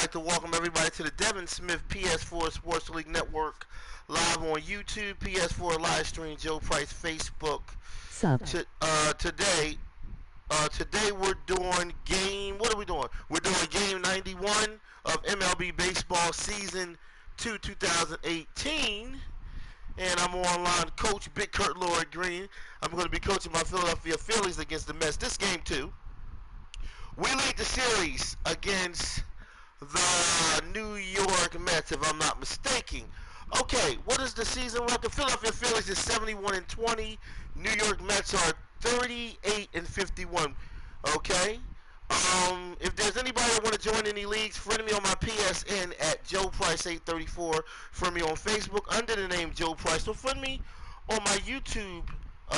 like to welcome everybody to the Devin Smith PS4 Sports League Network, live on YouTube, PS4 live stream, Joe Price Facebook. Today we're doing game. What are we doing? We're doing game 91 of MLB Baseball Season 2 2018. And I'm online coach Big Kurt Lloyd Green. I'm going to be coaching my Philadelphia Phillies against the Mets. This game too. We lead the series against the New York Mets, if I'm not mistaken. Okay, what is the season record? Philadelphia Phillies is 71-20. New York Mets are 38-51. Okay. If there's anybody that want to join any leagues, friend me on my PSN at Joe Price 834. Friend me on Facebook under the name Joe Price. Or friend me on my YouTube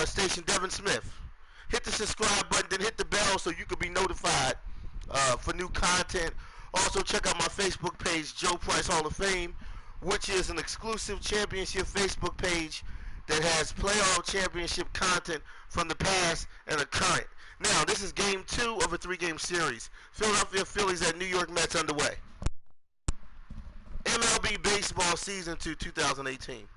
station, Devin Smith. Hit the subscribe button, then hit the bell so you can be notified for new content. Also, check out my Facebook page, Joe Price Hall of Fame, which is an exclusive championship Facebook page that has playoff championship content from the past and the current. Now, this is game 2 of a 3-game series. Philadelphia Phillies at New York Mets underway. MLB Baseball Season 2 2018.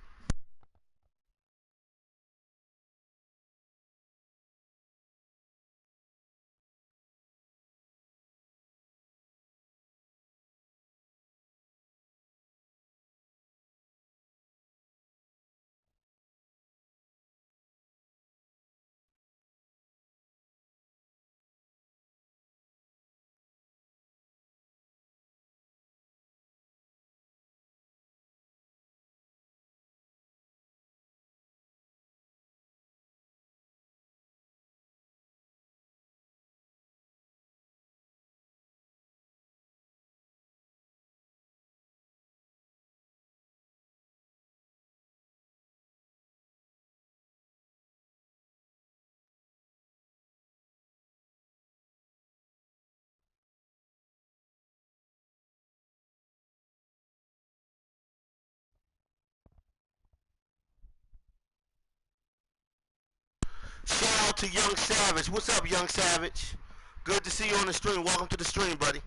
Shout out to Young Savage. What's up, Young Savage? Good to see you on the stream. Welcome to the stream, buddy.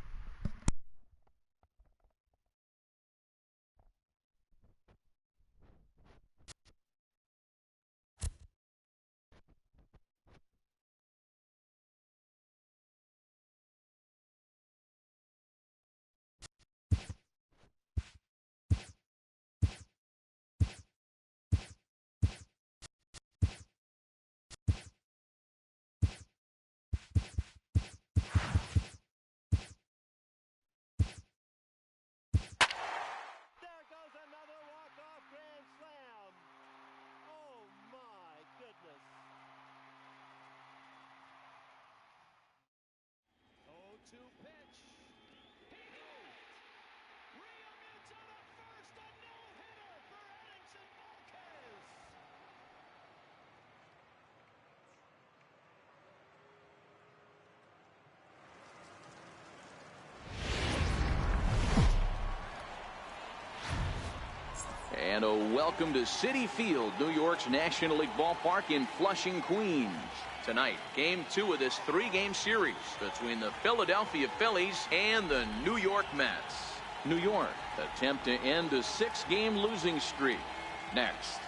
And a welcome to Citi Field, New York's National League ballpark in Flushing, Queens. Tonight, game 2 of this 3-game series between the Philadelphia Phillies and the New York Mets. New York attempt to end a 6-game losing streak. Next.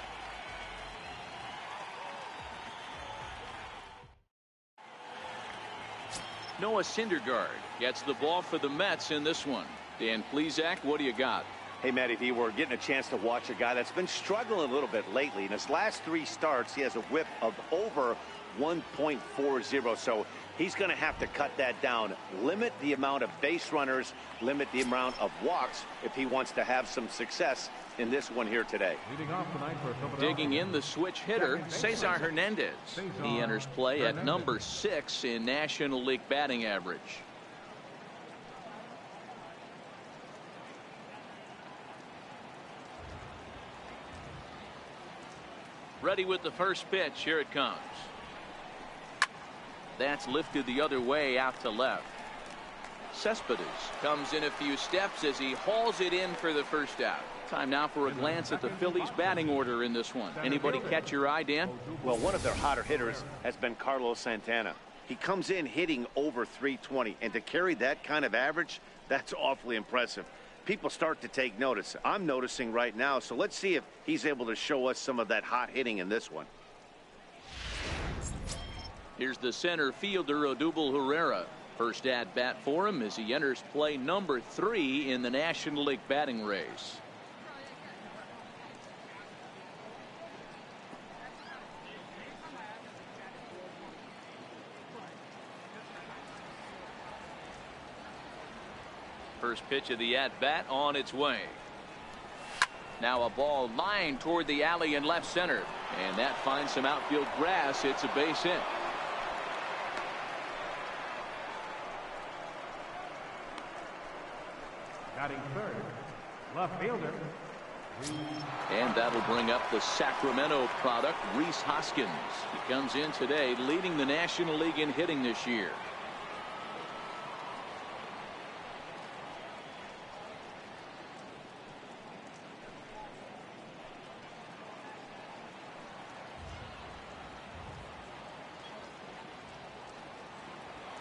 Noah Syndergaard gets the ball for the Mets in this one. Dan Plesac, what do you got? Hey, Matty V, we're getting a chance to watch a guy that's been struggling a little bit lately. In his last 3 starts, he has a whip of over 1.40, so he's going to have to cut that down, limit the amount of base runners, limit the amount of walks if he wants to have some success in this one here today. Digging in the switch hitter, Cesar Hernandez. He enters play at number 6 in National League batting average. Ready with the first pitch. Here it comes. That's lifted the other way out to left. Cespedes comes in a few steps as he hauls it in for the first out. Time now for a glance at the Phillies batting order in this one. Anybody catch your eye, Dan? Well, one of their hotter hitters has been Carlos Santana. He comes in hitting over 320, and to carry that kind of average, that's awfully impressive. People start to take notice. I'm noticing right now, so let's see if he's able to show us some of that hot hitting in this one. Here's the center fielder, Odubel Herrera. First at bat for him as he enters play number 3 in the National League batting race. First pitch of the at-bat on its way. Now a ball lined toward the alley in left center, and that finds some outfield grass. It's a base hit. Batting third, left fielder. And that'll bring up the Sacramento product, Rhys Hoskins. He comes in today leading the National League in hitting this year.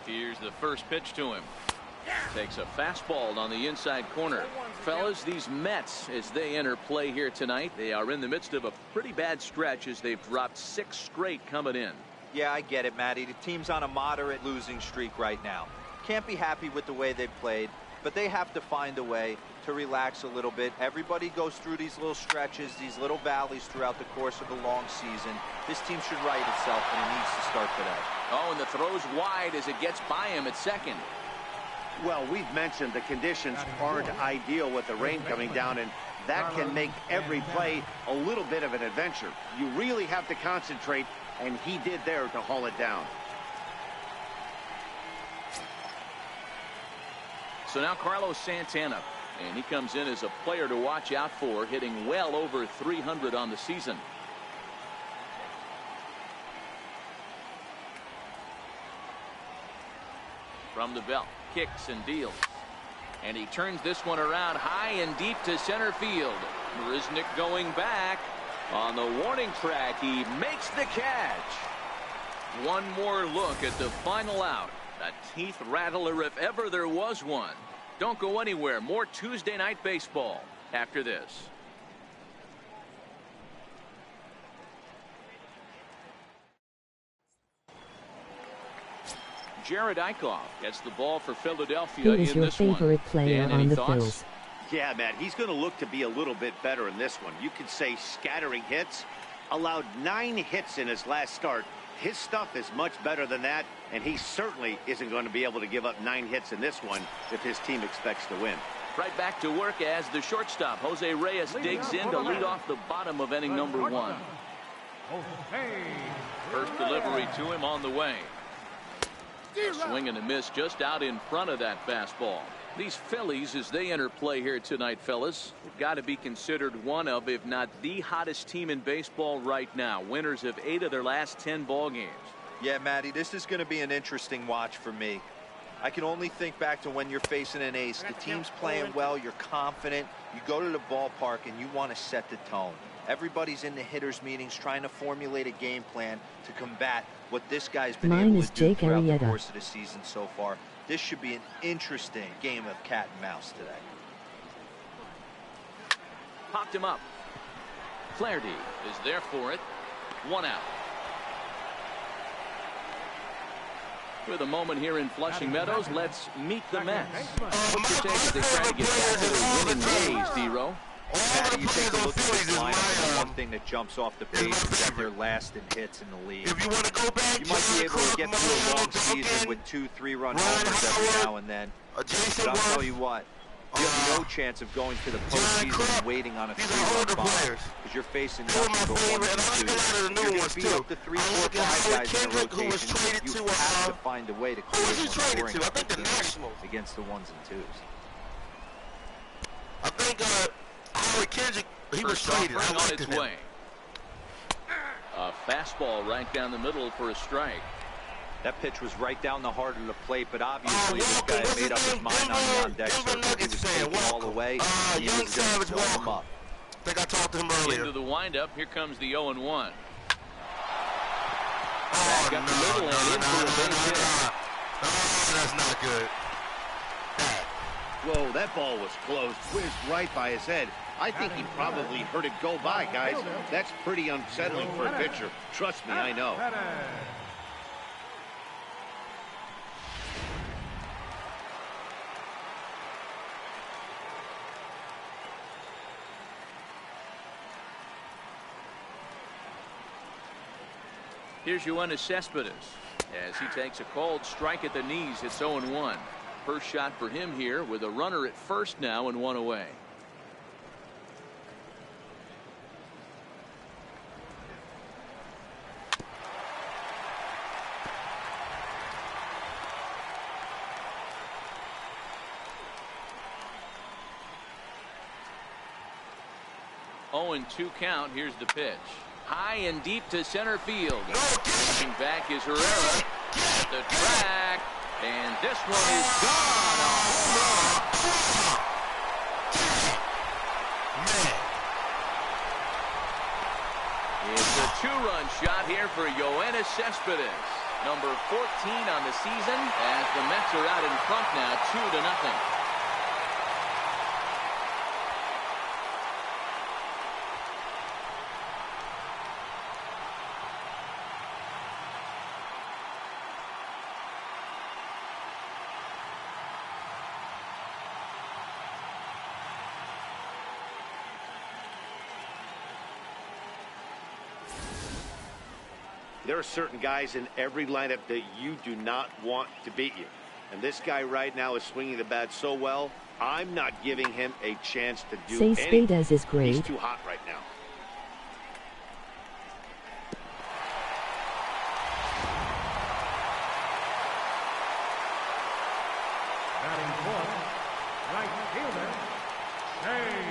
Here's the first pitch to him. Takes a fastball on the inside corner. Fellas, these Mets, as they enter play here tonight, they are in the midst of a pretty bad stretch as they've dropped 6 straight coming in. Yeah, I get it, Matty. The team's on a moderate losing streak right now. Can't be happy with the way they've played, but they have to find a way to relax a little bit. Everybody goes through these little stretches, these little valleys throughout the course of a long season. This team should right itself, and it needs to start today. Oh, and the throw's wide as it gets by him at second. Well, we've mentioned the conditions aren't ideal with the rain coming down, and that can make every play a little bit of an adventure. You really have to concentrate, and he did there to haul it down. So now Carlos Santana, and he comes in as a player to watch out for, hitting well over 300 on the season. From the belt, kicks and deals. And he turns this one around high and deep to center field. Marisnick going back. On the warning track, he makes the catch. One more look at the final out. A teeth rattler if ever there was one. Don't go anywhere. More Tuesday Night Baseball after this. Jared Eichhoff gets the ball for Philadelphia in this one. Who is your favorite player on the Phillies? Yeah, Matt, he's going to look to be a little bit better in this one. You could say scattering hits. Allowed 9 hits in his last start. His stuff is much better than that, and he certainly isn't going to be able to give up 9 hits in this one if his team expects to win. Right back to work as the shortstop, Jose Reyes, digs in to lead off the bottom of inning number 1. First delivery to him on the way. A swing and a miss just out in front of that fastball. These Phillies, as they enter play here tonight, fellas, have got to be considered one of, if not the hottest team in baseball right now. Winners of 8 of their last 10 ball games. Yeah, Matty, this is going to be an interesting watch for me. I can only think back to when you're facing an ace. The team's playing well, you're confident, you go to the ballpark and you want to set the tone. Everybody's in the hitters meetings trying to formulate a game plan to combat what this guy's been able to do throughout the course of the season so far. This should be an interesting game of cat and mouse today. Popped him up. Flaherty is there for it. 1 out. With a moment here in Flushing Meadows, let's meet the Mets. What's your take as they try to get back to their winning ways, D-Row? Matty, you take a look at this lineup, and one thing that jumps off the page is that they're last in hits in the league. If you want to go back, you might be able to get through a long season with 2-3 run homers every now and then. But I'll tell you what, you have no chance of going to the postseason and waiting on a 3-run bomb because you're facing nothing but 1 and 2. You're going to beat up the 3, 4, 5 guys in a rotation. You have to find a way to create more scoring against the 1s and 2s. I think Howard Kendrick, he was traded. On its way. A fastball right down the middle for a strike. That pitch was right down the heart of the plate, but obviously this guy had made up his mind on deck circle. He was taking all the way. He was going to throw him up. I think I talked to him earlier. Into the windup. Here comes the 0-1. Back up the middle and in for a base hit. Whoa, that ball was close. Whizzed right by his head. I think he probably heard it go by, guys. That's pretty unsettling for a pitcher. Trust me, I know. Here's Yoenis Cespedes as he takes a cold strike at the knees. It's 0-1. First shot for him here with a runner at first now and one away. Oh, 2 count. Here's the pitch. High and deep to center field. Coming back is Herrera at the track. And this one is gone. A home run. It's a 2-run shot here for Yoenis Cespedes. Number 14 on the season as the Mets are out in front now 2-0. There are certain guys in every lineup that you do not want to beat you. And this guy right now is swinging the bat so well, I'm not giving him a chance to do anything. Cespedes is great. He's too hot right now. Batting fourth, right fielder,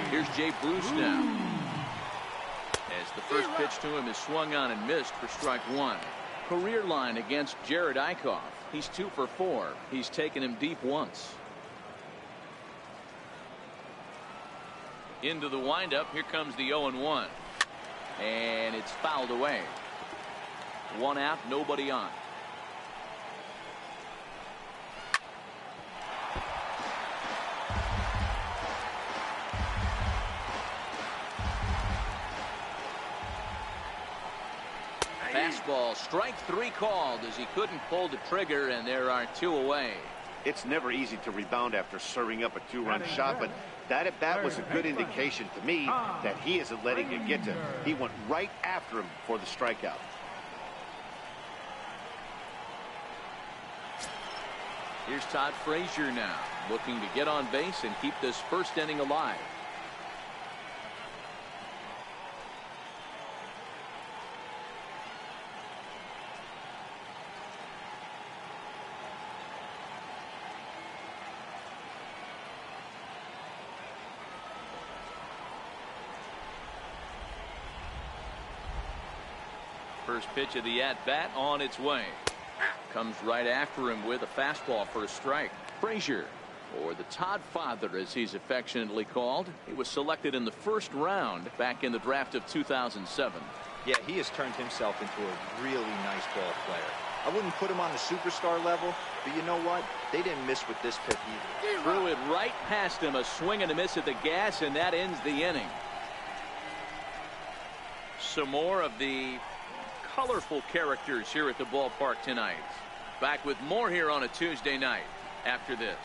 Here's Jay Bruce now. As the first pitch to him is swung on and missed for strike 1. Career line against Jared Eichhoff. He's 2 for 4. He's taken him deep once. Into the windup. Here comes the 0-1. And it's fouled away. 1 out, nobody on. Fastball, strike 3 called as he couldn't pull the trigger, and there are 2 away. It's never easy to rebound after serving up a 2-run shot, but that at bat was a good indication to me that he isn't letting it get to him. He went right after him for the strikeout. Here's Todd Frazier now, looking to get on base and keep this first inning alive. First pitch of the at-bat on its way. Comes right after him with a fastball for a strike. Frazier, or the Todd Father as he's affectionately called. He was selected in the first round back in the draft of 2007. Yeah, he has turned himself into a really nice ball player. I wouldn't put him on the superstar level, but you know what? They didn't miss with this pick either. Threw it right past him, a swing and a miss at the gas, and that ends the inning. Some more of the colorful characters here at the ballpark tonight. Back with more here on a Tuesday night after this.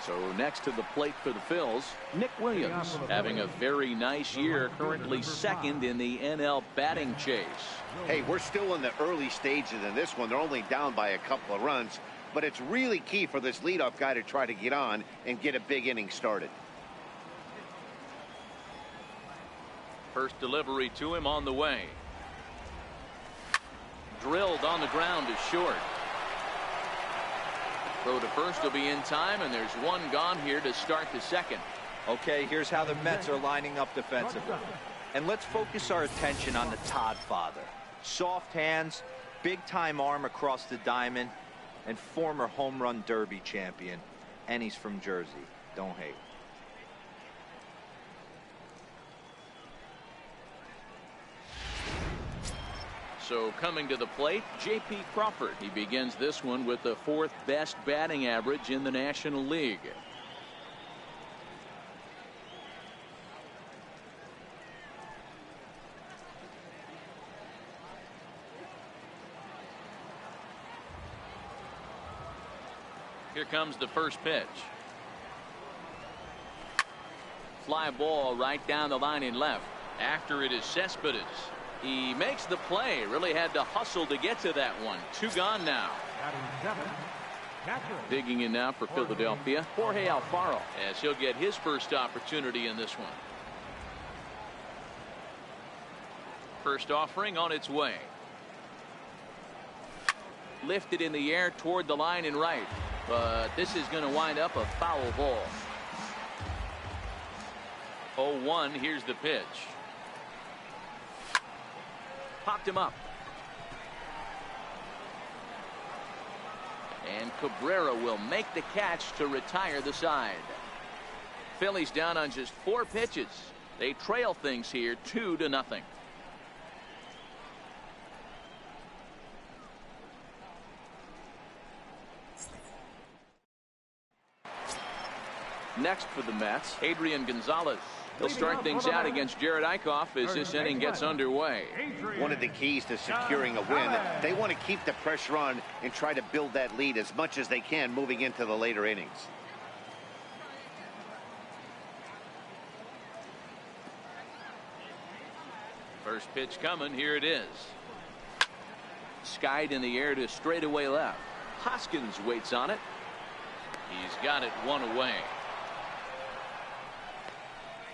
So next to the plate for the Phils, Nick Williams having a very nice year, currently second in the NL batting chase. Hey, we're still in the early stages in this one. They're only down by a couple of runs, but it's really key for this leadoff guy to try to get on and get a big inning started. First delivery to him on the way. Drilled on the ground is short. Throw to first will be in time, and there's one gone here to start the second. Okay, here's how the Mets are lining up defensively. And let's focus our attention on the Todd Father. Soft hands, big-time arm across the diamond, and former home run derby champion. And he's from Jersey. Don't hate. So coming to the plate, J.P. Crawford. He begins this one with the 4th best batting average in the National League. Here comes the first pitch. Fly ball right down the line in left. After it is Cespedes. He makes the play. Really had to hustle to get to that one. 2 gone now. Digging in now for Philadelphia, Jorge Alfaro, as he'll get his first opportunity in this one. First offering on its way. Lifted in the air toward the line and right. But this is going to wind up a foul ball. 0-1. Here's the pitch. Popped him up. And Cabrera will make the catch to retire the side. Phillies down on just 4 pitches. They trail things here 2-0. Next for the Mets, Adrian Gonzalez. He'll start things out against Jared Eichhoff as this inning gets underway. One of the keys to securing a win, they want to keep the pressure on and try to build that lead as much as they can moving into the later innings. First pitch coming. Here it is. Skied in the air to straightaway left. Hoskins waits on it. He's got it 1 away.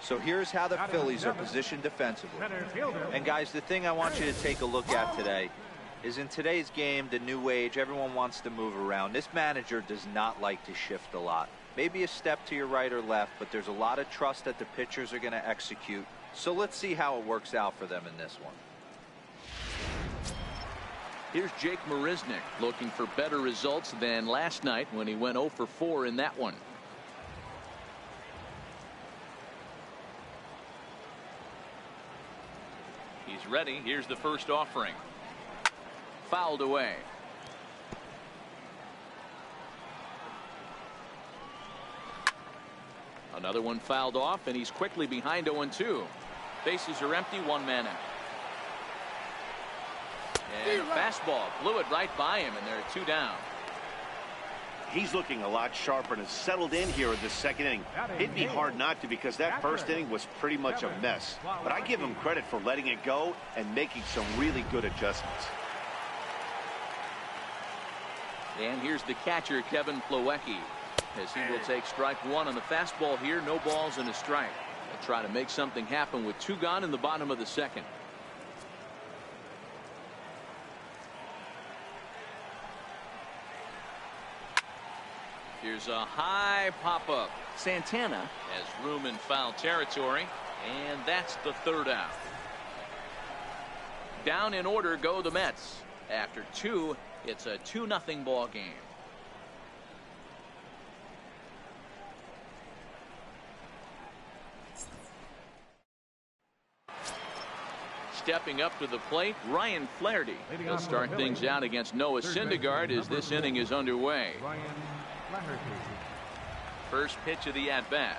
So here's how the Phillies are positioned defensively. And guys, the thing I want you to take a look at today is in today's game, the new age, everyone wants to move around. This manager does not like to shift a lot. Maybe a step to your right or left, but there's a lot of trust that the pitchers are going to execute. So let's see how it works out for them in this one. Here's Jake Marisnick looking for better results than last night when he went 0 for 4 in that one. He's ready. Here's the first offering. Fouled away. Another one fouled off, and he's quickly behind 0-2. Bases are empty, 1 man out. And a fastball blew it right by him, and there are 2 down. He's looking a lot sharper and has settled in here in the second inning. It'd be hard not to, because that first inning was pretty much a mess. But I give him credit for letting it go and making some really good adjustments. And here's the catcher, Kevin Plawecki, as he will take strike 1 on the fastball here. No balls and a strike. They'll try to make something happen with 2 gone in the bottom of the second. Here's a high pop-up. Santana has room in foul territory, and that's the 3rd out. Down in order go the Mets. After 2, it's a 2-0 ball game. Stepping up to the plate, Ryan Flaherty. He'll start things out against Noah Syndergaard as this inning is underway. First pitch of the at-bat.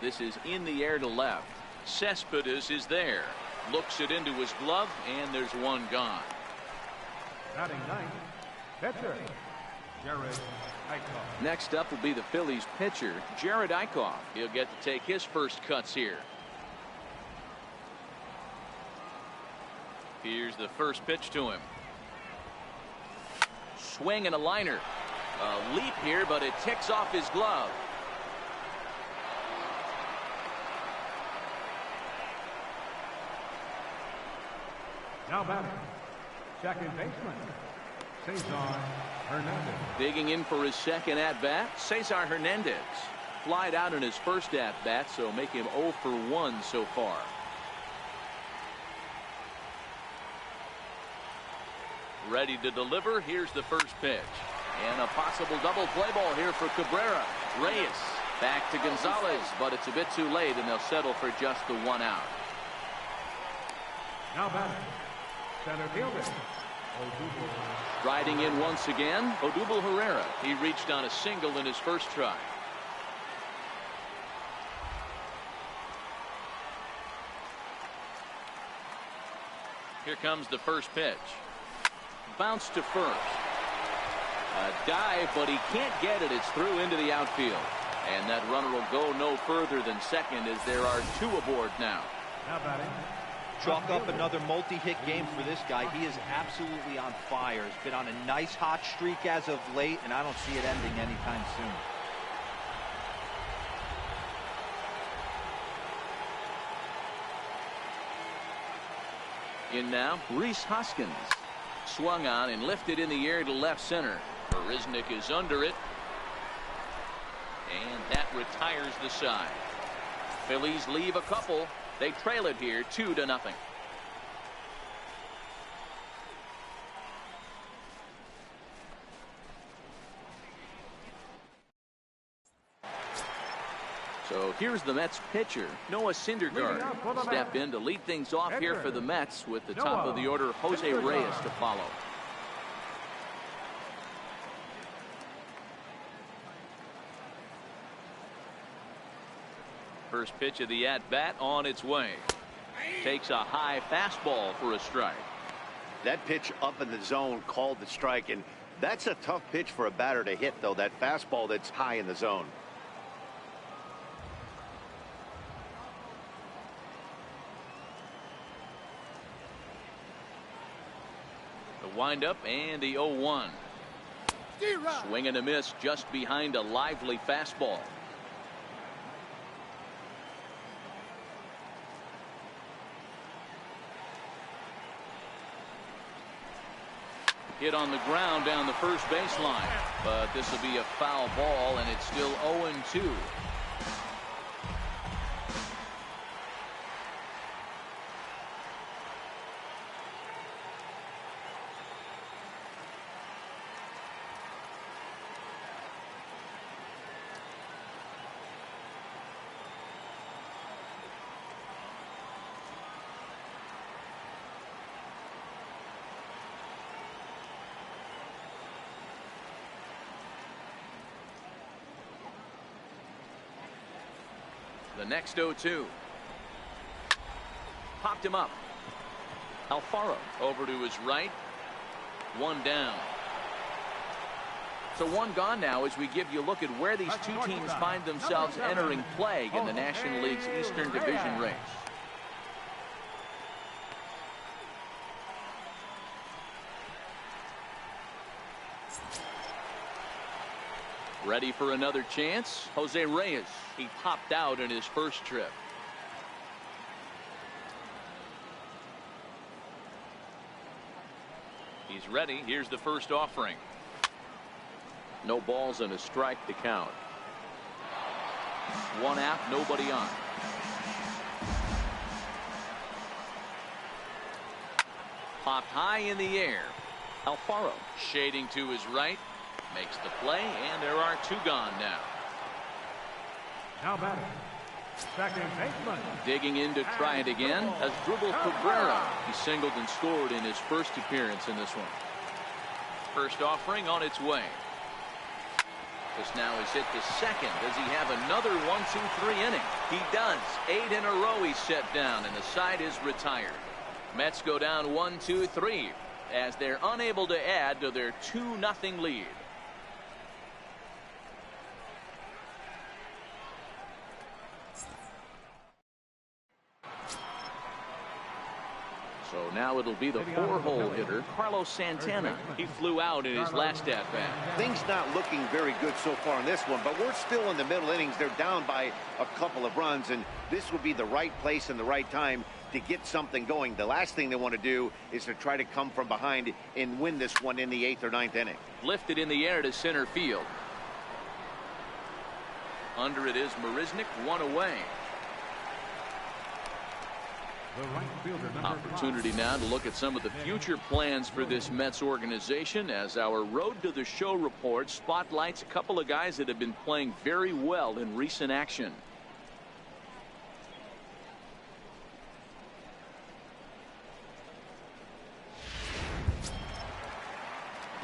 This is in the air to left. Cespedes is there. Looks it into his glove, and there's 1 gone. Batting 9th, pitcher, Jared Eichhoff. Next up will be the Phillies pitcher, Jared Eichhoff. He'll get to take his first cuts here. Here's the first pitch to him. Swing and a liner. A leap here, but it ticks off his glove. Now batting, second baseman, Cesar Hernandez. Digging in for his second at-bat, Cesar Hernandez. Flied out in his first at-bat, so make him 0 for 1 so far. Ready to deliver. Here's the first pitch. And a possible double play ball here for Cabrera. Reyes back to Gonzalez, but it's a bit too late, and they'll settle for just the 1 out. Now batting, center fielder, Odubel. Riding in once again, Odubel Herrera. He reached on a single in his first try. Here comes the first pitch. Bounce to first. A dive, but he can't get it. It's through into the outfield. And that runner will go no further than second as there are two aboard now. Now batting. Chalk up another multi-hit game for this guy. He is absolutely on fire. He's been on a nice hot streak as of late, and I don't see it ending anytime soon. In now, Rhys Hoskins. Swung on and lifted in the air to left center. Marisnick is under it. And that retires the side. Phillies leave a couple. They trail it here 2-0. So here's the Mets pitcher, Noah Syndergaard. Step in to lead things off here for the Mets with the top of the order, Jose Reyes, to follow. First pitch of the at-bat on its way. Takes a high fastball for a strike. That pitch up in the zone called the strike, and that's a tough pitch for a batter to hit, though, that fastball that's high in the zone. The windup and the 0-1. Swing and a miss just behind a lively fastball. Hit on the ground down the first baseline, but this will be a foul ball, and it's still 0-2. The next 0-2. Popped him up. Alfaro over to his right. One down. So one gone now as we give you a look at where these two teams find themselves entering play in the National League's Eastern Division race. Ready for another chance? Jose Reyes. He popped out in his first trip. He's ready. Here's the first offering. No balls and a strike to count. One out, nobody on. Popped high in the air. Alfaro shading to his right. Makes the play, and there are two gone now. Now batting, second baseman. Digging in to try it again as Dribble Cabrera. He singled and scored in his first appearance in this one. First offering on its way. This now is hit to second. Does he have another 1-2-3 inning? He does. 8 in a row he's set down, and the side is retired. Mets go down 1-2-3 as they're unable to add to their 2-0 lead. So now it'll be the 4-hole hitter, Carlos Santana. He flew out in his last at-bat. Things not looking very good so far in this one, but we're still in the middle innings. They're down by a couple of runs, and this would be the right place and the right time to get something going. The last thing they want to do is to try to come from behind and win this one in the 8th or 9th inning. Lifted in the air to center field. Under it is Marisnick, one away. The right fielder, number Opportunity now to look at some of the future plans for this Mets organization as our Road to the Show report spotlights a couple of guys that have been playing very well in recent action.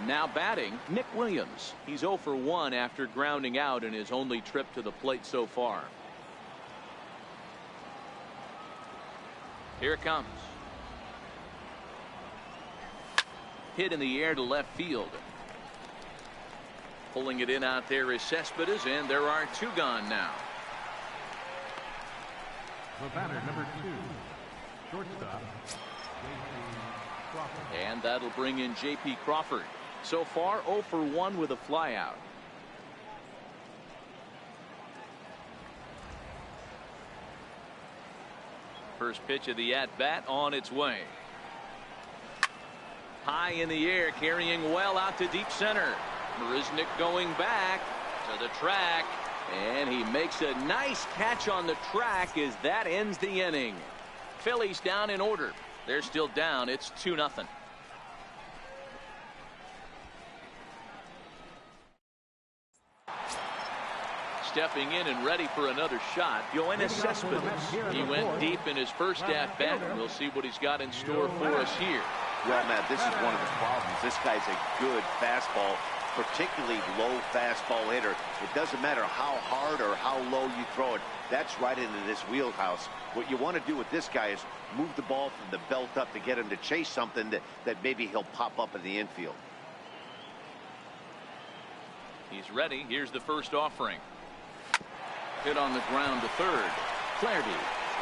Now batting, Nick Williams. He's 0 for 1 after grounding out in his only trip to the plate so far. Here it comes. Hit in the air to left field. Pulling it in out there is Cespedes, and there are 2 gone now. The batter, number 2, shortstop, And that'll bring in J.P. Crawford. So far 0 for 1 with a flyout. First pitch of the at-bat on its way. High in the air, carrying well out to deep center. Marisnick going back to the track, and he makes a nice catch on the track as that ends the inning. Phillies down in order. They're still down. It's 2-0. Stepping in and ready for another shot, Yoenis Cespedes. He went deep in his first at-bat, and we'll see what he's got in store for us here. Well, Matt, this is one of the problems. This guy's a good fastball, particularly low fastball hitter. It doesn't matter how hard or how low you throw it. That's right into this wheelhouse. What you want to do with this guy is move the ball from the belt up to get him to chase something that maybe he'll pop up in the infield. He's ready. Here's the first offering. Hit on the ground to third. Flaherty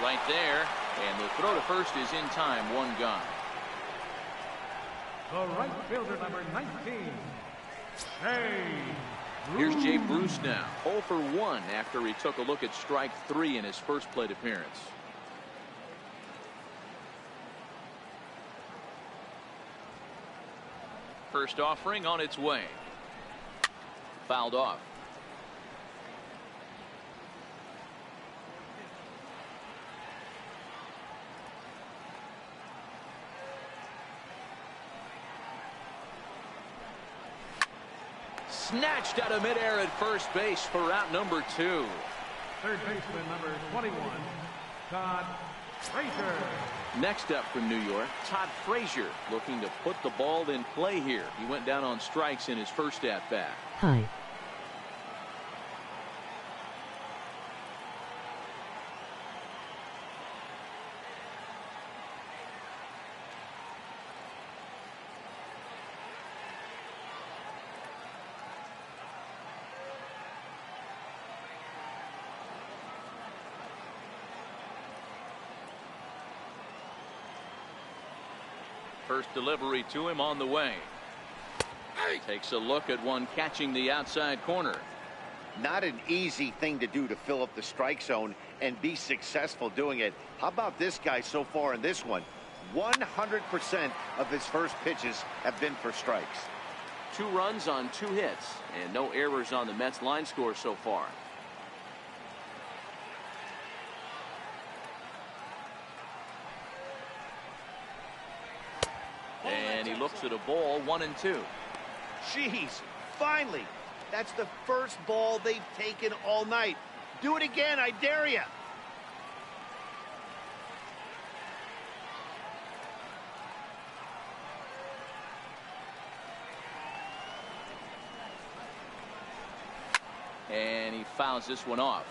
right there, and the throw to first is in time. 1 gone. the right fielder, number 19, Here's Jay Bruce now, 0 for 1 after he took a look at strike 3 in his first plate appearance. First offering on its way. Fouled off. Snatched out of midair at first base for out number 2. third baseman, number 21, Todd Frazier. Next up from New York, Todd Frazier, looking to put the ball in play here. He went down on strikes in his first at-bat. Hi. First delivery to him on the way. Takes a look at one catching the outside corner. Not an easy thing to do to fill up the strike zone and be successful doing it. How about this guy so far in this one? 100% of his first pitches have been for strikes. 2 runs on 2 hits and no errors on the Mets line score so far. And he looks at a ball, 1-2. Jeez, finally. That's the first ball they've taken all night. Do it again, I dare you. And he fouls this one off.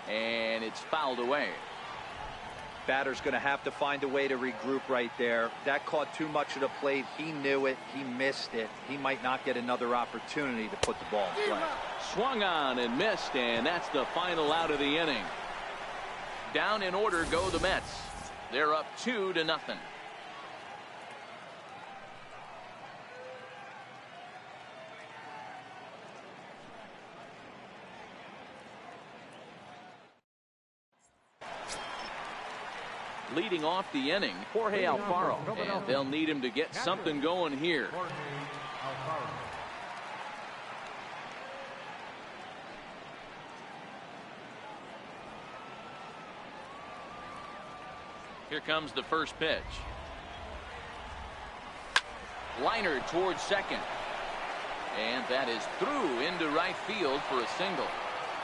And it's fouled away. Batter's going to have to find a way to regroup right there. That caught too much of the plate. He knew it. He missed it. He might not get another opportunity to put the ball in play. Swung on and missed, and that's the final out of the inning. Down in order go the Mets. They're up 2-0. Leading off the inning, Jorge Alfaro, and they'll need him to get something going here. Here comes the first pitch. Liner towards second. And that is through into right field for a single.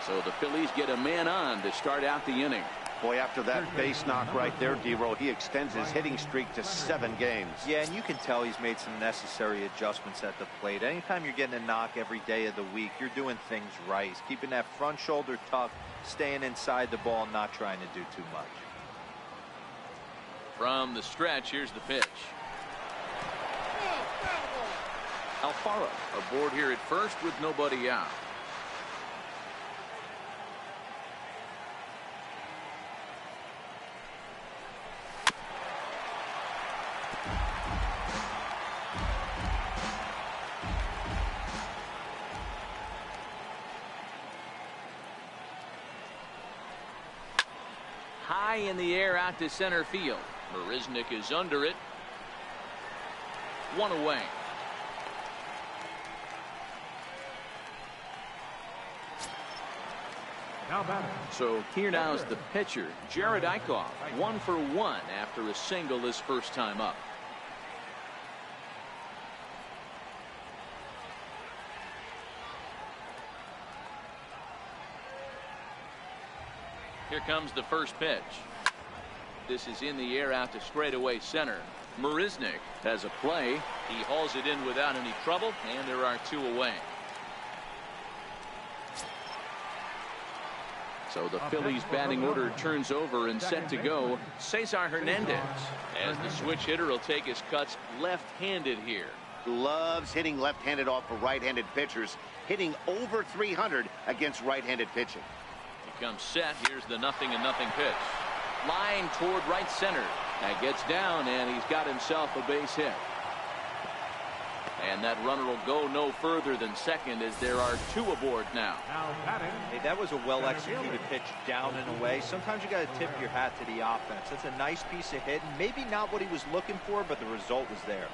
So the Phillies get a man on to start out the inning. Boy, after that base knock right there, D-Roll, he extends his hitting streak to 7 games. Yeah, and you can tell he's made some necessary adjustments at the plate. Anytime you're getting a knock every day of the week, you're doing things right. He's keeping that front shoulder tucked, staying inside the ball, not trying to do too much. From the stretch, here's the pitch. Alfaro aboard here at first with nobody out. High in the air out to center field. Marisnick is under it. 1 away. Now batting. So here now is the pitcher, Jared Eichhoff, 1 for 1 after a single his first time up. Here comes the first pitch. This is in the air out to straightaway center. Marisnick has a play. He hauls it in without any trouble, and there are 2 away. So the Phillies batting order turns over and set to go. Cesar Hernandez, as the switch hitter, will take his cuts left-handed here. Loves hitting left-handed off of right-handed pitchers, hitting over 300 against right-handed pitching. He comes set. Here's the 0-0 pitch. Line toward right center. That gets down, and he's got himself a base hit. And that runner will go no further than second as there are 2 aboard now. Now batting. Hey, that was a well-executed pitch down and away. Sometimes you got to tip your hat to the offense. That's a nice piece of hitting. Maybe not what he was looking for, but the result was there.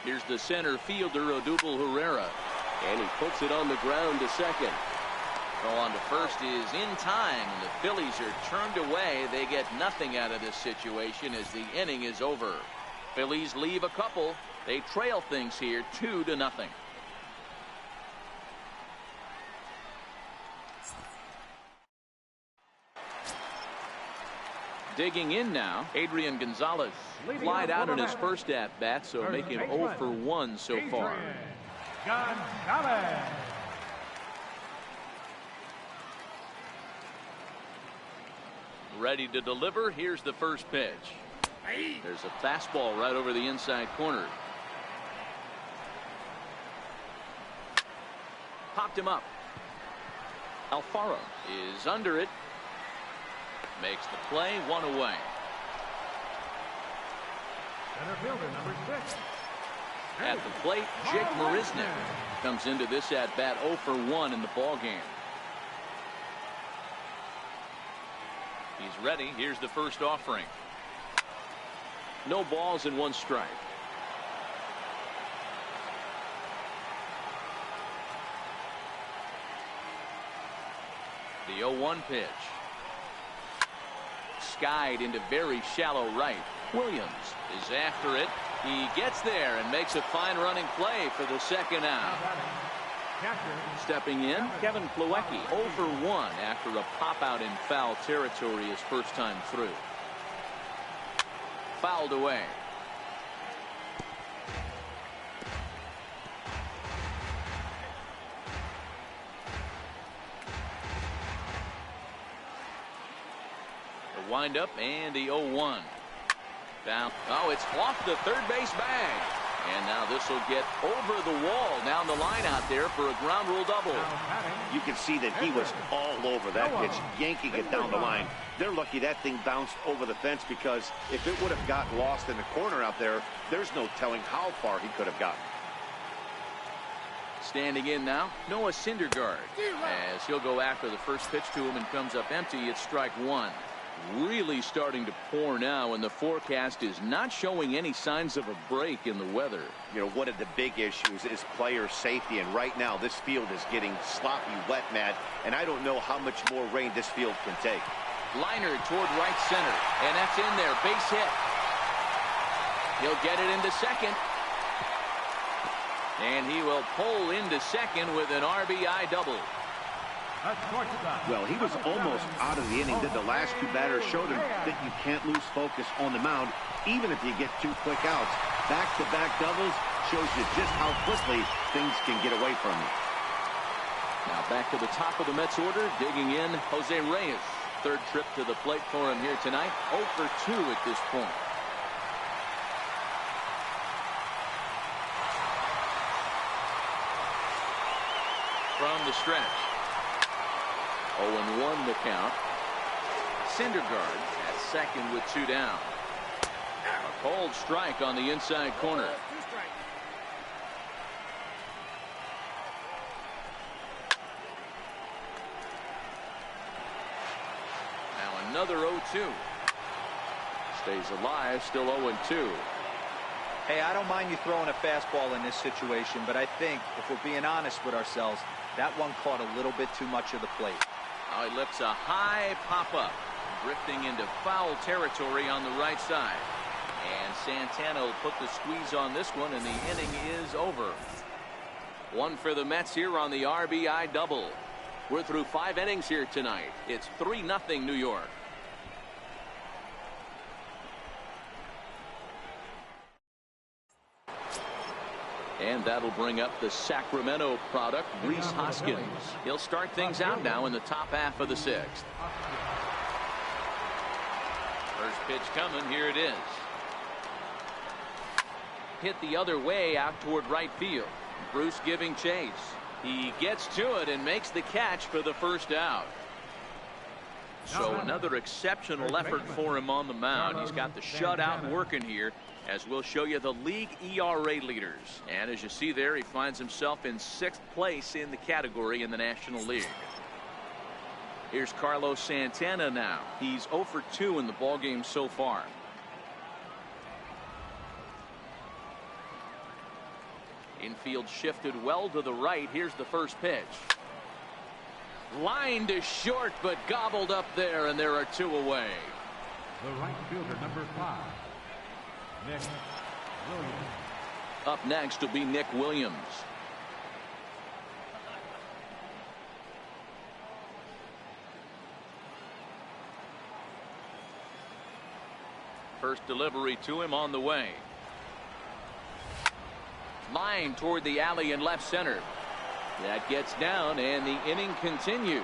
Here's the center fielder, Odubel Herrera. And he puts it on the ground to second. Throw on to first is in time, and the Phillies are turned away. They get nothing out of this situation as the inning is over. Phillies leave a couple. They trail things here 2-0. Digging in now, Adrian Gonzalez. Flied out in his first at-bat, so make him 0 for 1 so far. Gonzalez. Ready to deliver. Here's the first pitch. There's a fastball right over the inside corner. Popped him up. Alfaro is under it. Makes the play. 1 away. Center fielder number 6. At the plate, Jake Marisnick comes into this at bat 0 for 1 in the ball game. He's ready. Here's the first offering. No balls and 1 strike. The 0-1 pitch. Skied into very shallow right. Williams is after it. He gets there and makes a fine running play for the second out. Stepping in, Kevin Plawecki 0 for 1 after a pop out in foul territory his first time through. Fouled away. The windup and the 0-1. Down. Oh, it's off the third base bag. And now this will get over the wall down the line out there for a ground rule double. You can see that he was all over that pitch, yanking it down the line. They're lucky that thing bounced over the fence, because if it would have gotten lost in the corner out there, there's no telling how far he could have gotten. Standing in now, Noah Syndergaard, as he'll go after the first pitch to him and comes up empty. It's strike 1. Really starting to pour now, and the forecast is not showing any signs of a break in the weather. You know, one of the big issues is player safety, and right now this field is getting sloppy wet, Matt, and I don't know how much more rain this field can take. Liner toward right center, and that's in there. Base hit. He'll get it into second. And he will pull into second with an RBI double. Well, he was almost out of the inning. Then the last two batters showed him that you can't lose focus on the mound, even if you get 2 quick outs. Back-to-back doubles shows you just how quickly things can get away from you. Now back to the top of the Mets order, digging in Jose Reyes. Third trip to the plate for him here tonight. 0 for 2 at this point. From the stretch. 0-1 the count. Syndergaard at second with 2 down. A cold strike on the inside corner. Now another 0-2. Stays alive, still 0-2. Hey, I don't mind you throwing a fastball in this situation, but I think if we're being honest with ourselves, that one caught a little bit too much of the plate. Now he lifts a high pop-up, drifting into foul territory on the right side. And Santana will put the squeeze on this one, and the inning is over. 1 for the Mets here on the RBI double. We're through 5 innings here tonight. It's 3-0 New York. And that'll bring up the Sacramento product, Rhys Hoskins. He'll start things out now in the top half of the 6th. First pitch coming. Here it is. Hit the other way out toward right field. Bruce giving chase. He gets to it and makes the catch for the first out. So another exceptional effort for him on the mound. He's got the shutout working here, as we'll show you the league ERA leaders. And as you see there, he finds himself in 6th place in the category in the National League. Here's Carlos Santana now. He's 0 for 2 in the ballgame so far. Infield shifted well to the right. Here's the first pitch. Line to short, but gobbled up there, and there are 2 away. The right fielder, number 5, Nick Williams. Up next will be Nick Williams. First delivery to him on the way. Line toward the alley in left center. That gets down, and the inning continues.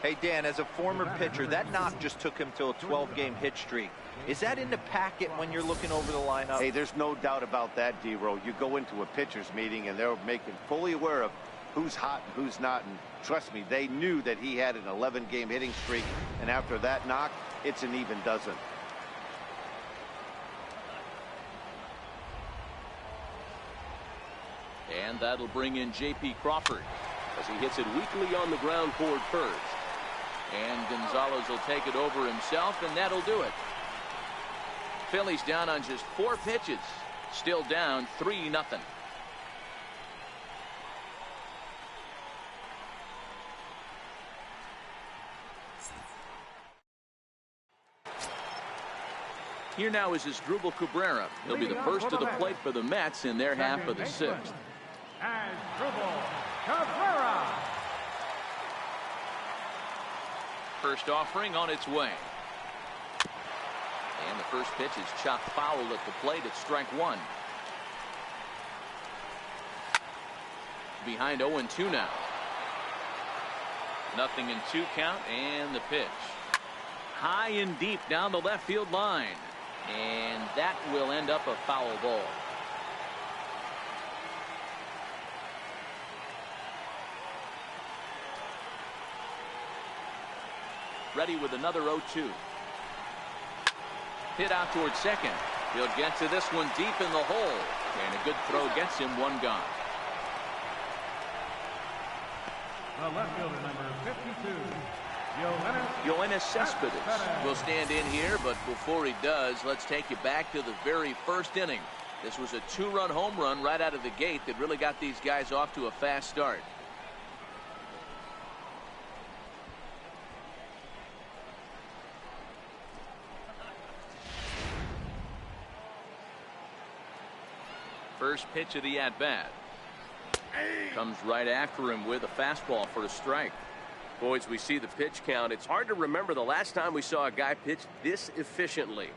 Hey, Dan, as a former pitcher, that knock just took him to a 12-game hit streak. Is that in the packet when you're looking over the lineup? Hey, there's no doubt about that, D-Row. You go into a pitcher's meeting, and they're making fully aware of who's hot and who's not. And trust me, they knew that he had an 11-game hitting streak. And after that knock, it's an even dozen. And that'll bring in J.P. Crawford as he hits it weakly on the ground toward first. And Gonzalez will take it over himself, and that'll do it. Phillies down on just 4 pitches. Still down 3-0. Here now is Asdrubal Cabrera. He'll be the first to the plate for the Mets in their half of the 6th. Asdrubal Cabrera. First offering on its way. And the first pitch is chopped foul at the plate at strike 1. Behind 0-2 now. 0-2 count, and the pitch. High and deep down the left field line. And that will end up a foul ball. Ready with another 0-2. Hit out towards second. He'll get to this one deep in the hole. And a good throw gets him 1 gone. The left fielder, number 52, Yoenis Cespedes will stand in here, but before he does, let's take you back to the very first inning. This was a 2-run home run right out of the gate that really got these guys off to a fast start. first pitch of the at-bat. Comes right after him with a fastball for a strike. Boys, we see the pitch count. It's hard to remember the last time we saw a guy pitch this efficiently.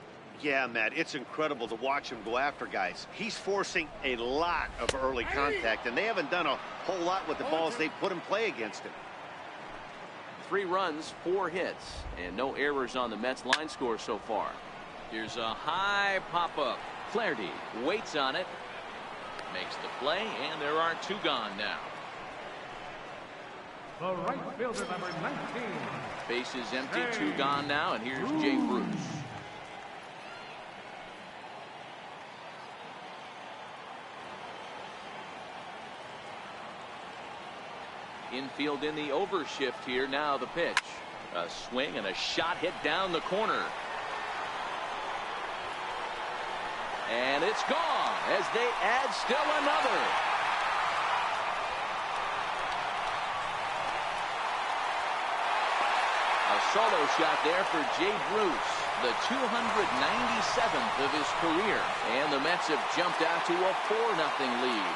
Yeah, Matt, it's incredible to watch him go after guys. He's forcing a lot of early contact, and they haven't done a whole lot with the balls they put in play against him. 3 runs, 4 hits, and no errors on the Mets line score so far. Here's a high pop-up. Flaherty waits on it, makes the play, and there are 2 gone now. The right fielder, number 19. Base is empty, 2 gone now, and here's Jay Bruce. Infield in the overshift here. Now the pitch. A swing and a shot hit down the corner. And it's gone as they add still another. A solo shot there for Jay Bruce, the 297th of his career. And the Mets have jumped out to a 4-0 lead.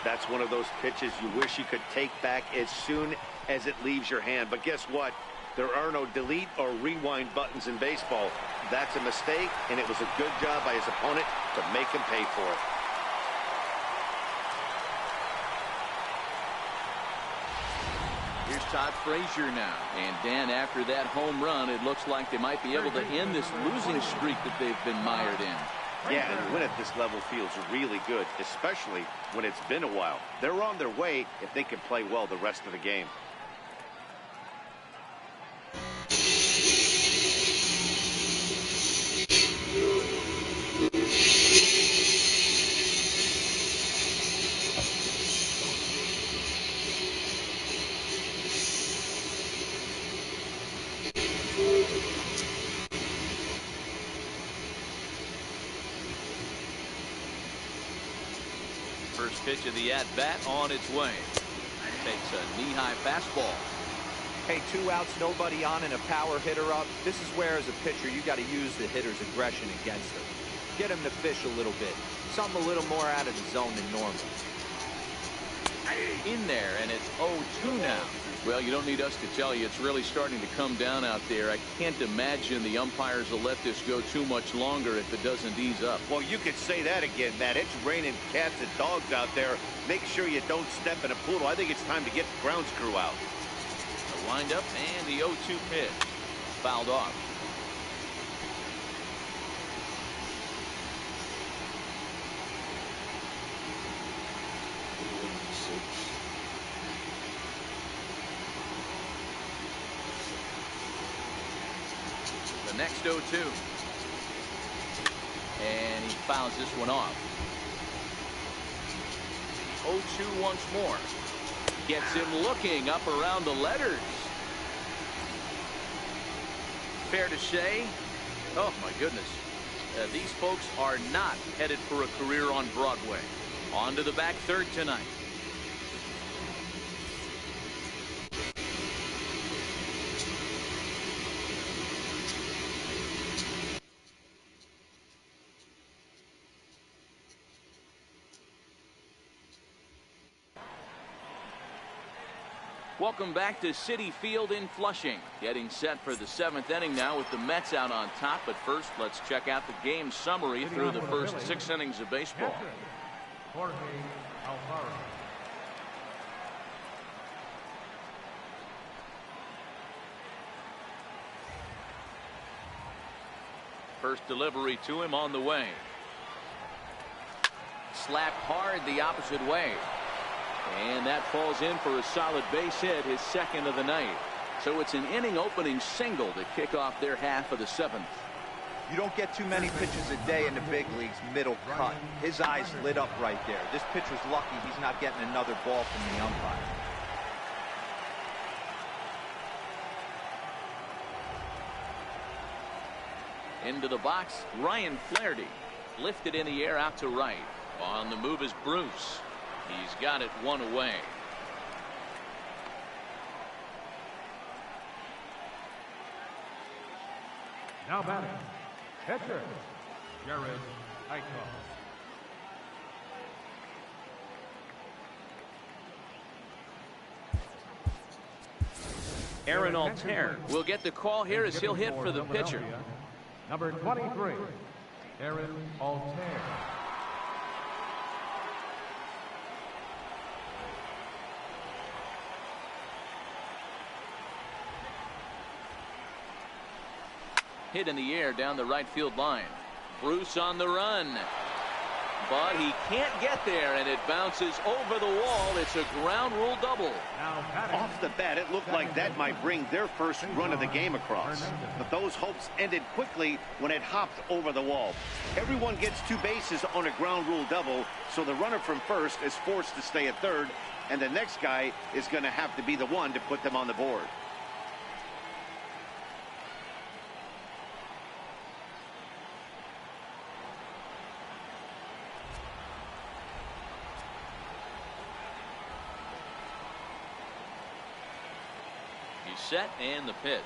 That's one of those pitches you wish you could take back as soon as it leaves your hand. But guess what? There are no delete or rewind buttons in baseball. That's a mistake, and it was a good job by his opponent to make him pay for it. Here's Todd Frazier now. And Dan, after that home run, it looks like they might be able to end this losing streak that they've been mired in. Yeah, and win at this level feels really good, especially when it's been a while. They're on their way if they can play well the rest of the game. First pitch of the at-bat on its way. Takes a knee-high fastball. Hey, 2 outs, nobody on, and a power hitter up. This is where, as a pitcher, you got to use the hitter's aggression against him. Get him to fish a little bit. Something a little more out of the zone than normal. In there, and it's 0-2 now. Well, you don't need us to tell you, it's really starting to come down out there. I can't imagine the umpires will let this go too much longer if it doesn't ease up. Well, you could say that again, Matt. It's raining cats and dogs out there. Make sure you don't step in a poodle. I think it's time to get the ground screw out. The windup and the 0-2 pitch. Fouled off. The next 0-2. And he fouls this one off. 0-2 once more. Gets him looking up around the letters. Fair to say, oh my goodness, these folks are not headed for a career on Broadway. On to the back third tonight. Welcome back to Citi Field in Flushing. Getting set for the 7th inning now with the Mets out on top. But first, let's check out the game summary through the first 6 innings of baseball. Jorge Alvaro. First delivery to him on the way. Slapped hard the opposite way. And that falls in for a solid base hit, his second of the night. So it's an inning opening single to kick off their half of the 7th. You don't get too many pitches a day in the big leagues middle cut. His eyes lit up right there. This pitcher's lucky he's not getting another ball from the umpire. Into the box, Ryan Flaherty. Lifted in the air out to right. On the move is Bruce. He's got it one away. Now batting, pitcher, Jared Eichhoff. Aaron Altair will get the call here as he'll hit for the pitcher. Number 23, Aaron Altair. Hit in the air down the right field line. Bruce on the run. But he can't get there, and it bounces over the wall. It's a ground rule double. Off the bat, it looked like that might bring their first run of the game across. But those hopes ended quickly when it hopped over the wall. Everyone gets 2 bases on a ground rule double, so the runner from first is forced to stay at third, and the next guy is going to have to be the one to put them on the board. Set and the pitch.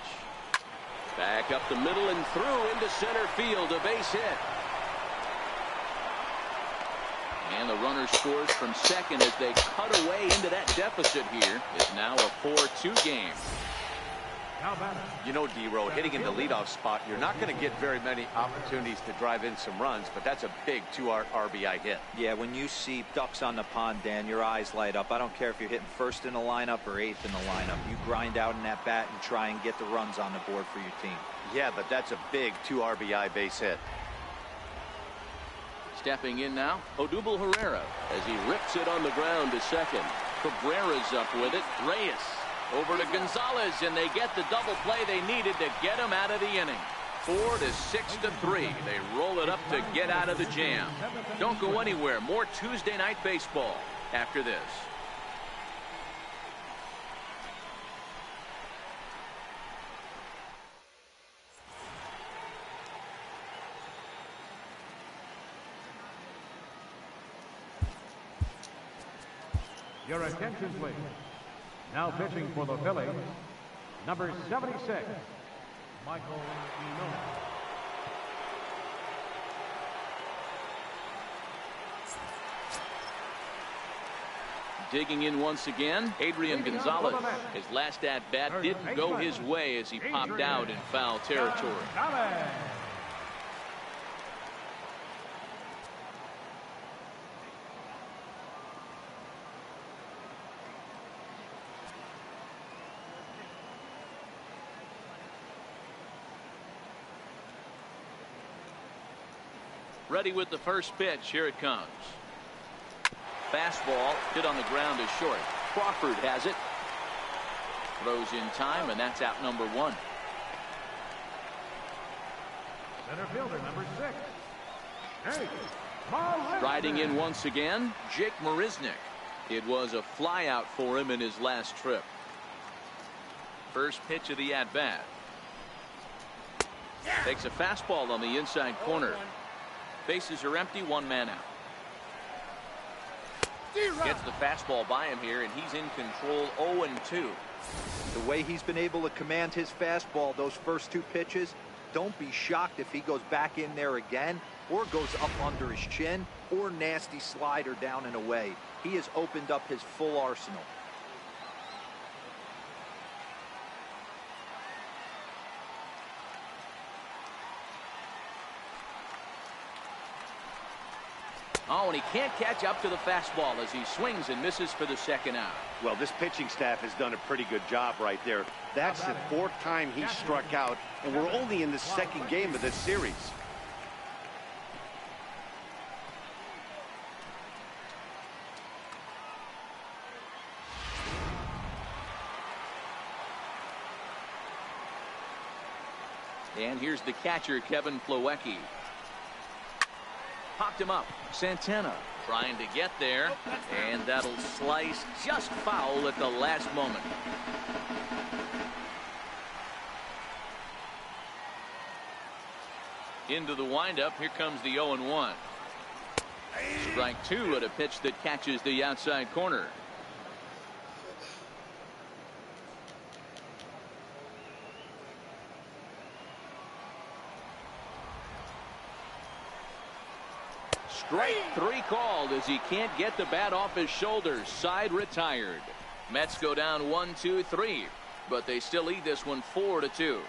Back up the middle and through into center field. A base hit. And the runner scores from second as they cut away into that deficit here. It's now a 4-2 game. You know, D-Row, hitting in the leadoff spot, you're not going to get very many opportunities to drive in some runs, but that's a big 2 RBI hit. Yeah, when you see ducks on the pond, Dan, your eyes light up. I don't care if you're hitting first in the lineup or 8th in the lineup. You grind out in that bat and try and get the runs on the board for your team. Yeah, but that's a big 2 RBI base hit. Stepping in now, Odubel Herrera as he rips it on the ground to second. Cabrera's up with it. Reyes over to Gonzalez, and they get the double play they needed to get him out of the inning. 4-6-3. They roll it up to get out of the jam. Don't go anywhere. More Tuesday night baseball after this. Your attention, please. Now pitching for the Phillies, number 76, Michael Eno. Digging in once again, Adrian Gonzalez. His last at-bat didn't go his way as he popped out in foul territory. Ready with the first pitch. Here it comes. Fastball hit on the ground is short. Crawford has it. Throws in time, and that's out number 1. Center fielder, number 6. Riding in once again, Jake Marisnick. It was a flyout for him in his last trip. First pitch of the at-bat. Takes a fastball on the inside corner. Bases are empty, 1 man out. Gets the fastball by him here, and he's in control 0-2. The way he's been able to command his fastball those first 2 pitches, don't be shocked if he goes back in there again or goes up under his chin or nasty slider down and away. He has opened up his full arsenal. Oh, and he can't catch up to the fastball as he swings and misses for the second out. Well, this pitching staff has done a pretty good job right there. That's the 4th time he struck out, and we're only in the 2nd game of this series. And here's the catcher, Kevin Plawecki. Popped him up. Santana trying to get there, and that'll slice just foul at the last moment. Into the windup. Here comes the 0-1. Strike 2 at a pitch that catches the outside corner. Strike 3 called as he can't get the bat off his shoulders. Side retired. Mets go down 1-2-3, but they still lead this one 4-2.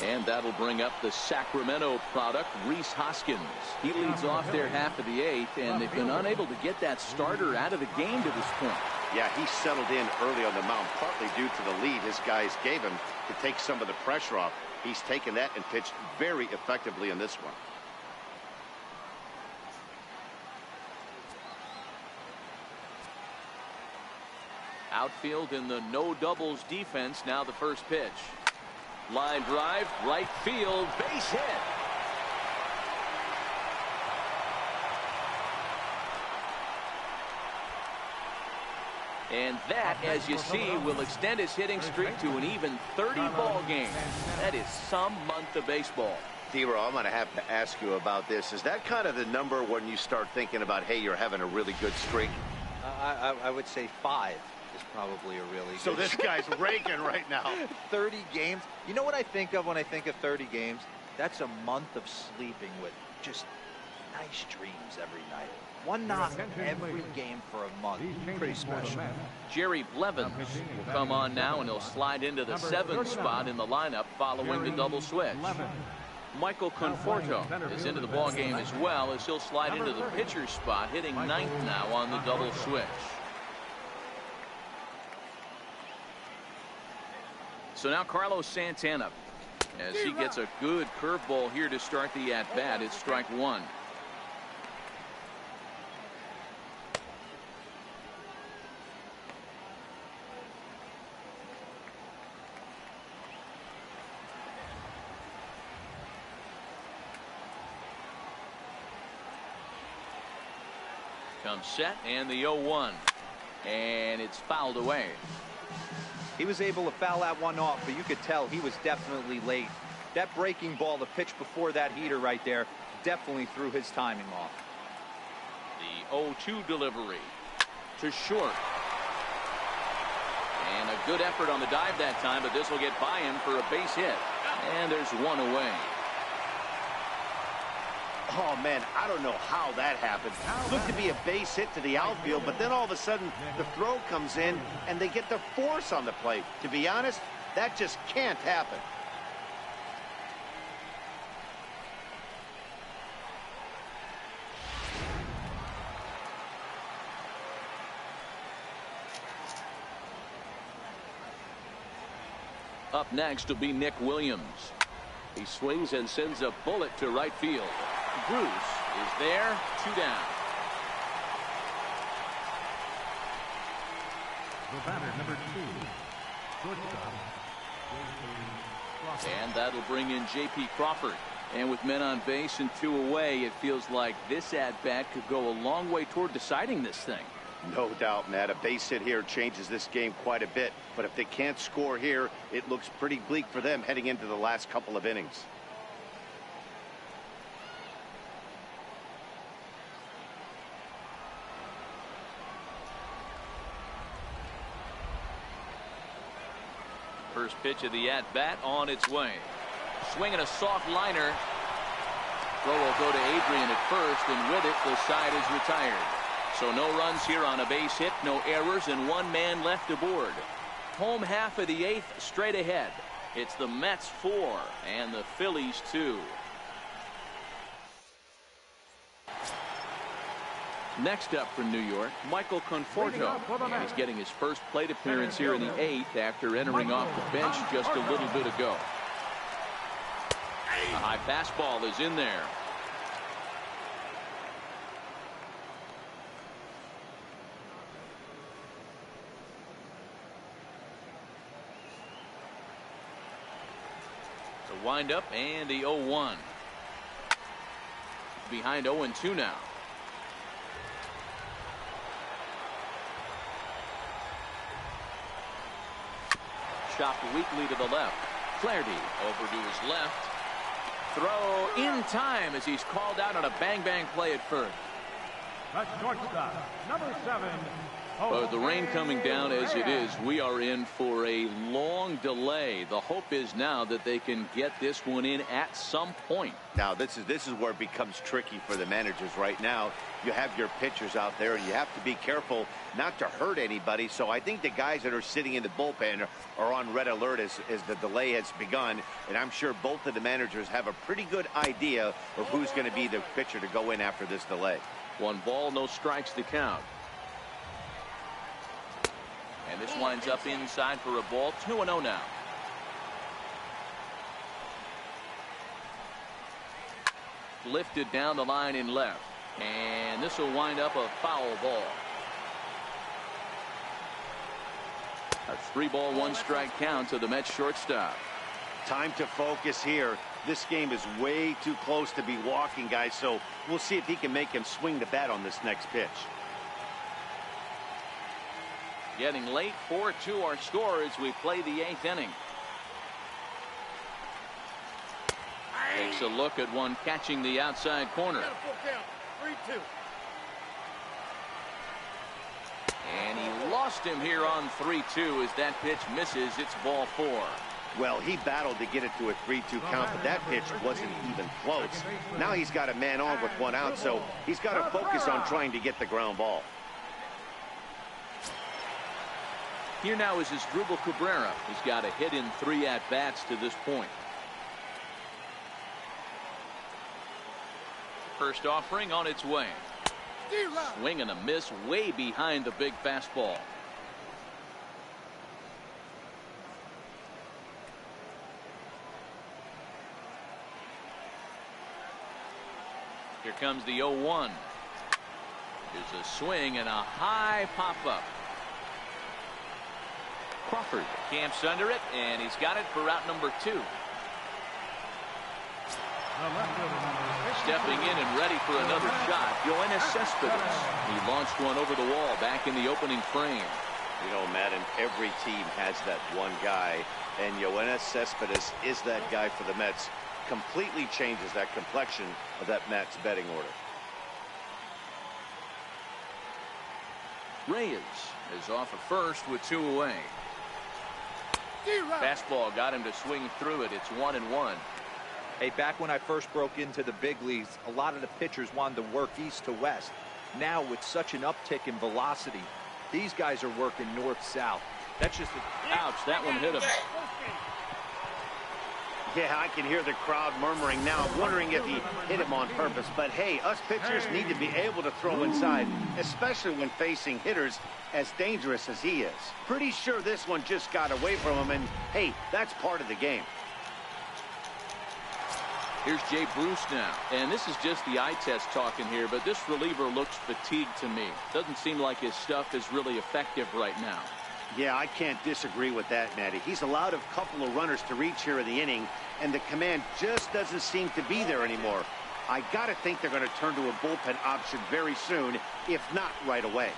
And that'll bring up the Sacramento product, Rhys Hoskins. He leads off their half of the 8th, and they've been unable to get that starter out of the game to this point. Yeah, he settled in early on the mound, partly due to the lead his guys gave him to take some of the pressure off. He's taken that and pitched very effectively in this one. Outfield in the no doubles defense. Now the first pitch. Line drive, right field, base hit. And that, as you see, will extend his hitting streak to an even 30 ball game. That is some month of baseball. D-Row, I'm going to have to ask you about this. Is that kind of the number when you start thinking about, hey, you're having a really good streak? I would say 5 is probably a really good. So this guy's raking right now. 30 games. You know what I think of when I think of 30 games? That's a month of sleeping with just nice dreams every night. One knock every game for a month. Pretty special. Jerry Blevins will come on now, and he'll slide into the 7th spot in the lineup following the double switch. Michael Conforto is into the ball game as well, as he'll slide into the pitcher's spot, hitting 9th now on the double switch. So now Carlos Santana, as he gets a good curveball here to start the at-bat. It's strike 1. Comes set, and the 0-1, and it's fouled away. He was able to foul that one off, but you could tell he was definitely late. That breaking ball, the pitch before that heater right there, definitely threw his timing off. The 0-2 delivery to short. And a good effort on the dive that time, but this will get by him for a base hit. And there's one away. Oh, man, I don't know how that happened. Looked to be a base hit to the outfield, but then all of a sudden the throw comes in and they get the force on the plate. To be honest, that just can't happen. Up next will be Nick Williams. He swings and sends a bullet to right field. Bruce is there, 2 down. The batter, number 2, shortstop, and that'll bring in J.P. Crawford. And with men on base and 2 away, it feels like this at-bat could go a long way toward deciding this thing. No doubt, Matt. A base hit here changes this game quite a bit. But if they can't score here, it looks pretty bleak for them heading into the last couple of innings. First pitch of the at-bat on its way. Swinging a soft liner. Throw will go to Adrian at first, and with it, the side is retired. So no runs here on a base hit, no errors, and 1 man left aboard. Home half of the 8th straight ahead. It's the Mets 4 and the Phillies 2. Next up for New York, Michael Conforto. He's getting his first plate appearance here in the 8th after entering off the bench just a little bit ago. A high fastball is in there. The windup and the 0-1. Behind 0-2 now. Chopped weakly to the left. Flaherty over to his left. Throw in time as he's called out on a bang-bang play at first. the shortstop, number 7, The rain coming down as it is, we are in for a long delay. The hope is now that they can get this one in at some point. Now this is where it becomes tricky for the managers right now. You have your pitchers out there and you have to be careful not to hurt anybody. So I think the guys that are sitting in the bullpen are on red alert as the delay has begun. And I'm sure both of the managers have a pretty good idea of who's going to be the pitcher to go in after this delay. 1 ball, no strikes to count. And this winds up inside for a ball. 2-0 now. Lifted down the line in left. And this will wind up a foul ball. A 3-ball, 1-strike count to the Mets shortstop. Time to focus here. This game is way too close to be walking, guys. So we'll see if he can make him swing the bat on this next pitch. Getting late, 4-2 our score as we play the 8th inning. Takes a look at one catching the outside corner. 3-2. And he lost him here on 3-2 as that pitch misses. It's ball 4. Well, he battled to get it to a 3-2 count, but that pitch wasn't even close. Now he's got a man on with 1 out, so he's got to focus on trying to get the ground ball. Here now is Asdrubal Cabrera. He's got a hit in 3 at-bats to this point. First offering on its way. Swing and a miss way behind the big fastball. Here comes the 0-1. There's a swing and a high pop-up. Crawford camps under it, and he's got it for route number 2. Stepping in and ready for another shot, Yoenis Cespedes. He launched one over the wall back in the opening frame. You know, Madden, every team has that one guy, and Yoenis Cespedes is that guy for the Mets. Completely changes that complexion of that Mets betting order. Reyes is off at first with 2 away. Fastball got him to swing through it. It's 1-1. Hey, back when I first broke into the big leagues, a lot of the pitchers wanted to work east to west. Now, with such an uptick in velocity, these guys are working north-south. That's just ouch. That one hit him. Yeah, I can hear the crowd murmuring now. I'm wondering if he hit him on purpose. But, hey, us pitchers need to be able to throw inside, especially when facing hitters as dangerous as he is. Pretty sure this one just got away from him, and, hey, that's part of the game. Here's Jay Bruce now. And this is just the eye test talking here, but this reliever looks fatigued to me. Doesn't seem like his stuff is really effective right now. Yeah, I can't disagree with that, Matty. He's allowed a couple of runners to reach here in the inning, and the command just doesn't seem to be there anymore. I got to think they're going to turn to a bullpen option very soon, if not right away.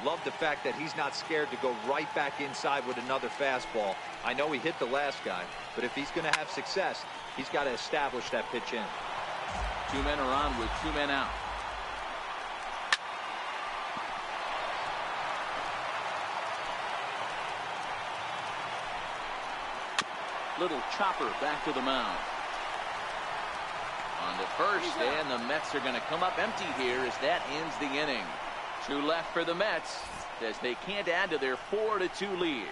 Love the fact that he's not scared to go right back inside with another fastball. I know he hit the last guy, but if he's going to have success, he's got to establish that pitch in. 2 men are on with 2 men out. Little chopper back to the mound. On to first, and the Mets are going to come up empty here as that ends the inning. 2 left for the Mets as they can't add to their 4-2 lead.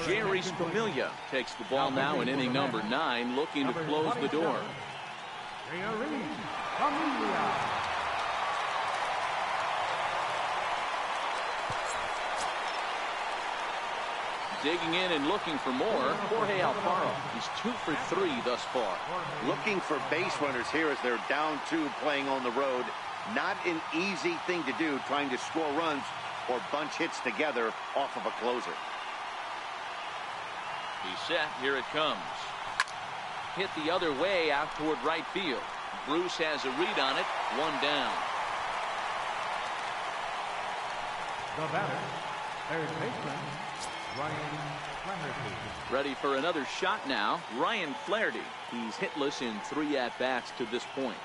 Jerry Familia takes the ball now in inning number 9, looking to close the door. Digging in and looking for more, Jorge Alfaro. He's 2 for 3 thus far. Looking for base runners here as they're down 2 playing on the road. Not an easy thing to do, trying to score runs or bunch hits together off of a closer. He's set. Here it comes. Hit the other way out toward right field. Bruce has a read on it. 1 down. The batter, third baseman, Ryan Flaherty. Ready for another shot now. Ryan Flaherty. He's hitless in 3 at-bats to this point.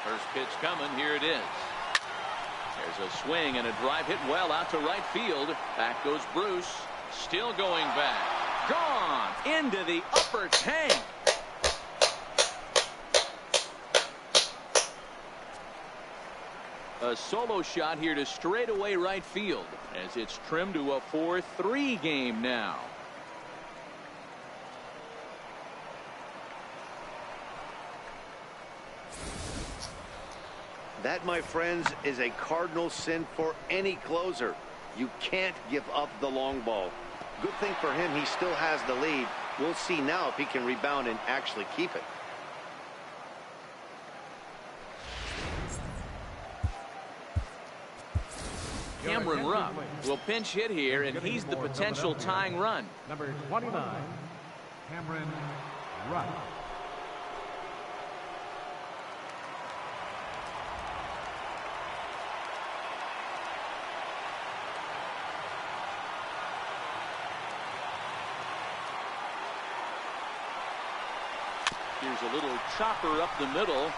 First pitch coming. Here it is. There's a swing and a drive hit well out to right field. Back goes Bruce. Still going back. Gone into the upper tank. A solo shot here to straightaway right field as it's trimmed to a 4-3 game now. That, my friends, is a cardinal sin for any closer. You can't give up the long ball. Good thing for him, he still has the lead. We'll see now if he can rebound and actually keep it. Cameron Rupp will pinch hit here, and he's the potential tying run. Number 29, Cameron Rupp. Here's a little chopper up the middle.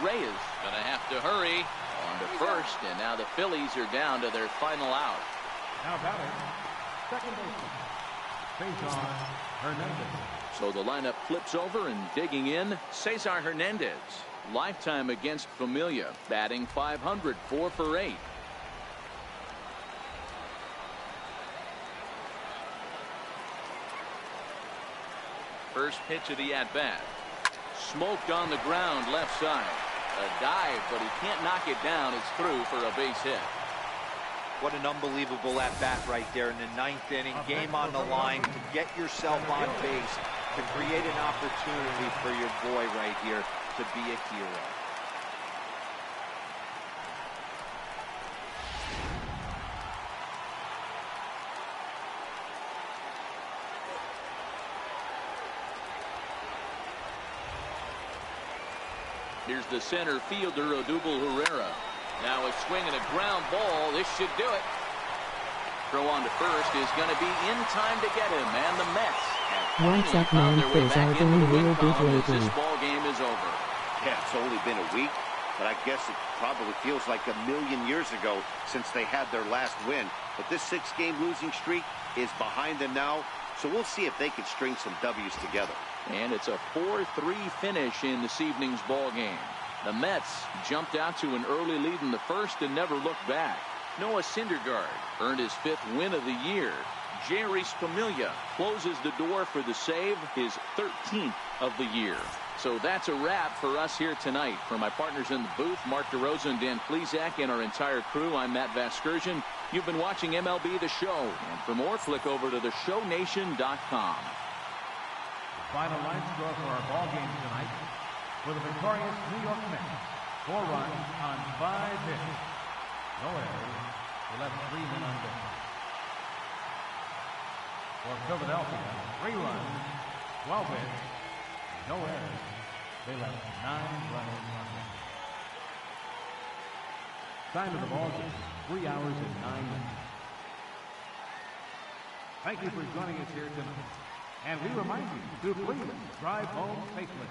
Ray is going to have to hurry on to first, and now the Phillies are down to their final out. Now batting, second baseman, Cesar Hernandez. So the lineup flips over, and digging in, Cesar Hernandez. Lifetime against Familia, batting .500, 4 for 8. First pitch of the at-bat. Smoked on the ground left side. A dive, but he can't knock it down. It's through for a base hit. What an unbelievable at-bat right there in the 9th inning. Game on the line to get yourself on base, to create an opportunity for your boy right here to be a hero. Here's the center fielder, Odubel Herrera. Now a swing and a ground ball. This should do it. Throw on to first is going to be in time to get him. And the Mets have What's up, man? Phillies are doing real good lately. This ball game is over. Yeah, it's only been a week, but I guess it probably feels like a million years ago since they had their last win. But this 6-game losing streak is behind them now, so we'll see if they can string some W's together. And it's a 4-3 finish in this evening's ball game. The Mets jumped out to an early lead in the first and never looked back. Noah Syndergaard earned his 5th win of the year. Jerry Familia closes the door for the save, his 13th of the year. So that's a wrap for us here tonight. For my partners in the booth, Mark DeRosa and Dan Plesac, and our entire crew, I'm Matt Vasgersian. You've been watching MLB The Show. And for more, click over to theshownation.com. Final line score for our ball game tonight. For the victorious New York Mets, 4 runs on 5 hits. No errors. They left 3 men on base. For Philadelphia, 3 runs, 12 hits, no errors. They left 9 runners on base. Time of the ball game, 3 hours and 9 minutes. Thank you for joining us here tonight. And we remind you to please drive home safely.